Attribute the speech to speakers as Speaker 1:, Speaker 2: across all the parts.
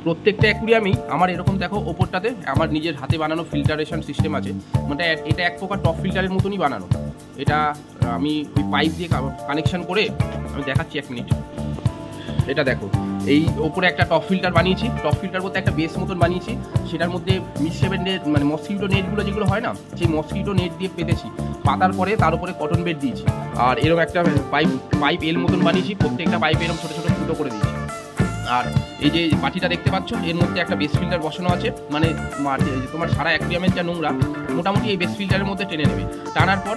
Speaker 1: প্রত্যেকটা অ্যাকুরিয়ামেই আমার এরকম দেখো ওপরটাতে আমার নিজের হাতে বানানো ফিল্টারেশন সিস্টেম আছে, মানে এটা এক প্রকার টপ ফিল্টারের মতনই বানানো। এটা আমি ওই পাইপ দিয়ে কানেকশন করে আমি দেখাচ্ছি, 1 মিনিট। এটা দেখো, এই ওপরে একটা টপ ফিল্টার বানিয়েছি, টপ ফিল্টার বলতে একটা বেস মতন বানিয়েছি, সেটার মধ্যে মিসশেপের নেট মানে মসকিটো নেটগুলো যেগুলো হয় না, সেই মসকিটো নেট দিয়ে পেতেছি, পাতার পরে তার উপরে কটন বেড দিয়েছি, আর এরকম একটা পাইপ এল মতন বানিয়েছি, প্রত্যেকটা পাইপে এরকম ছোটো ছোটো ফুটো করে দিয়েছি। আর এই যে বাটিটা দেখতে পাচ্ছ, এর মধ্যে একটা বেস ফিল্টার বসানো আছে, মানে তোমার সারা অ্যাকুরিয়ামের যা নোংরা মোটামুটি এই বেস ফিল্টারের মধ্যে টেনে নেবে। টানার পর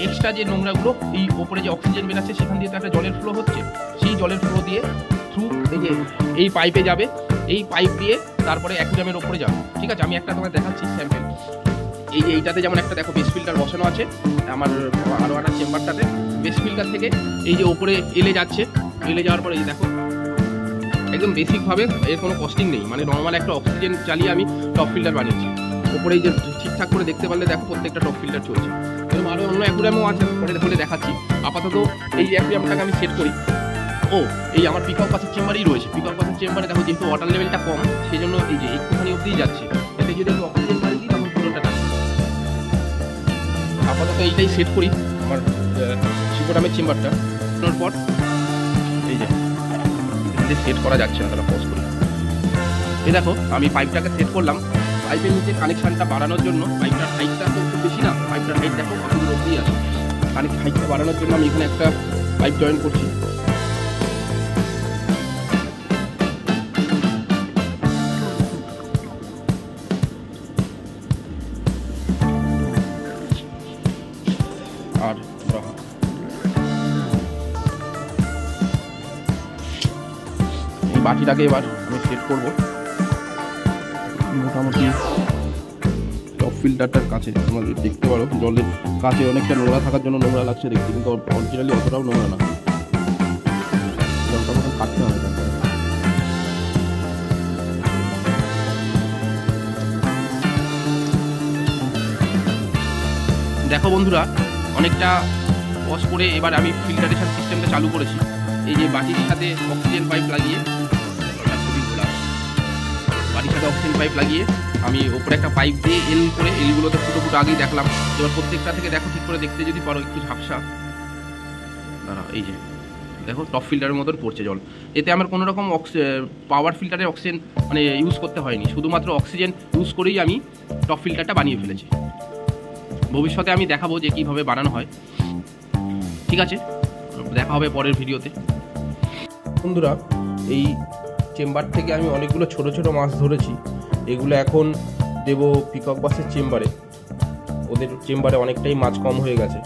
Speaker 1: এক্সট্রা যে নোংরাগুলো এই ওপরে যে অক্সিজেন বেরাচ্ছে সেখান দিয়ে তো একটা জলের ফ্লো হচ্ছে, সেই জলের ফ্লো দিয়ে থ্রু এই পাইপে যাবে, এই পাইপ দিয়ে তারপরে অ্যাকুরিয়ামের ওপরে যাবে। ঠিক আছে, আমি একটা তোমায় দেখাচ্ছি স্যাম্পেল। এই যে এইটাতে যেমন একটা দেখো বেস ফিল্টার বসানো আছে আমার আরও একটা চেম্বারটাতে, বেস ফিল্টার থেকে এই যে ওপরে এলে যাচ্ছে, এলে যাওয়ার পরে এই দেখো একদম বেসিকভাবে এর কোনো কস্টিং নেই, মানে নর্মাল একটা অক্সিজেন চালিয়ে আমি টপ ফিল্টার বানিয়েছি। ওপরে এই যে ঠিকঠাক করে দেখতে পারলে দেখো প্রত্যেকটা টপ ফিল্টার চলছে। এরকম আরও অন্য অ্যাকুরিয়ামও আছে, পরে বলে দেখাচ্ছি। আপাতত এই অ্যাকুরিয়ামটাকে আমি সেট করি। ও এই আমার পিকক পাসের চেম্বারেই রয়েছে, পিকক পাসের চেম্বারে দেখো যেহেতু ওয়াটার লেভেলটা কম সেই জন্য এই যে একটুখানি অবধিই যাচ্ছে, এতে যদি আমি অক্সিজেন বাড়ি দিই তখন পুরোটা টানবে। আপাতত এইটাই সেট করি আমার শিকোডামের চেম্বারটা। তার পর এই যে সেট করা যাচ্ছে না, তারা পজ করি। এই দেখো আমি পাইপটাকে সেট করলাম, পাইপের নিচে কানেকশানটা বাড়ানোর জন্য, পাইপটার হাইটটা তো খুব বেশি না, পাইপটার হাইট দেখো কতদূর অবধি আছে, হাইটটা বাড়ানোর জন্য আমি এখানে একটা পাইপ জয়েন করছি। আর এই বাটিটাকে এবার আমি সেট করব মোটামুটি টপ ফিল্টারটার কাছে। তোমরা দেখতে পারো জলের কাছে অনেকটা নোংরা থাকার জন্য নোংরা লাগছে দেখতে, কিন্তু অরিজিনালি অতটাও নোংরা না। জলটা মতন কাটতে হবে। দেখো বন্ধুরা, অনেকটা পজ করে এবার আমি ফিল্টারেশন সিস্টেমটা চালু করেছি। এই যে বাটির সাথে অক্সিজেন পাইপ লাগিয়ে, বাটির সাথে অক্সিজেন পাইপ লাগিয়ে আমি ওপরে একটা পাইপ দিয়ে এল করে, এলগুলোতে ফুটো ফুটো আগেই দেখলাম। এবার প্রত্যেকটা থেকে দেখো ঠিক করে দেখতে যদি পারো, একটু ঝাপসা দাঁড়া, এই যে দেখো টপ ফিল্টারের মতন পড়ছে জল। এতে আমার কোনো রকম পাওয়ার ফিল্টারের অক্সিজেন মানে ইউজ করতে হয়নি, শুধুমাত্র অক্সিজেন ইউজ করেই আমি টপ ফিল্টারটা বানিয়ে ফেলেছি। ভবিষ্যতে আমি দেখাবো যে কীভাবে বানানো হয়। ঠিক আছে, দেখা হবে পরের ভিডিওতে। বন্ধুরা, এই চেম্বার থেকে আমি অনেকগুলো ছোট ছোট মাছ ধরেছি, এগুলো এখন দেব পিকক বাসের চেম্বারে। ওদের চেম্বারে অনেকটাই মাছ কম হয়ে গেছে।